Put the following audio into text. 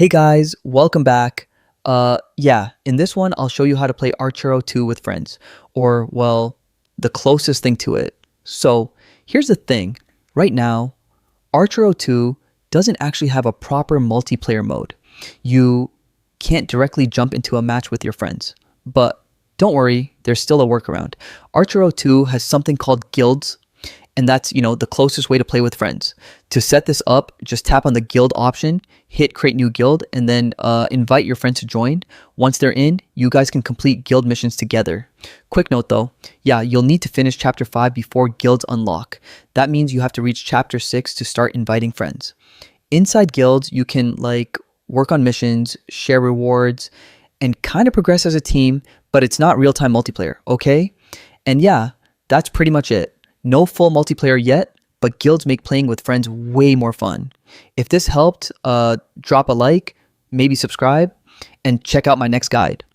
Hey guys, welcome back. In this one, I'll show you how to play Archero 2 with friends, or, well, the closest thing to it. So, here's the thing. Right now, Archero 2 doesn't actually have a proper multiplayer mode. You can't directly jump into a match with your friends. But don't worry, there's still a workaround. Archero 2 has something called guilds, and that's, the closest way to play with friends. To set this up, just tap on the guild option, hit create new guild, and then invite your friends to join. Once they're in, you guys can complete guild missions together. Quick note though, you'll need to finish chapter 5 before guilds unlock. That means you have to reach chapter 6 to start inviting friends. Inside guilds, you can work on missions, share rewards, and kind of progress as a team, but it's not real-time multiplayer, okay? And that's pretty much it. No full multiplayer yet, but guilds make playing with friends way more fun. If this helped, drop a like, maybe subscribe, and check out my next guide.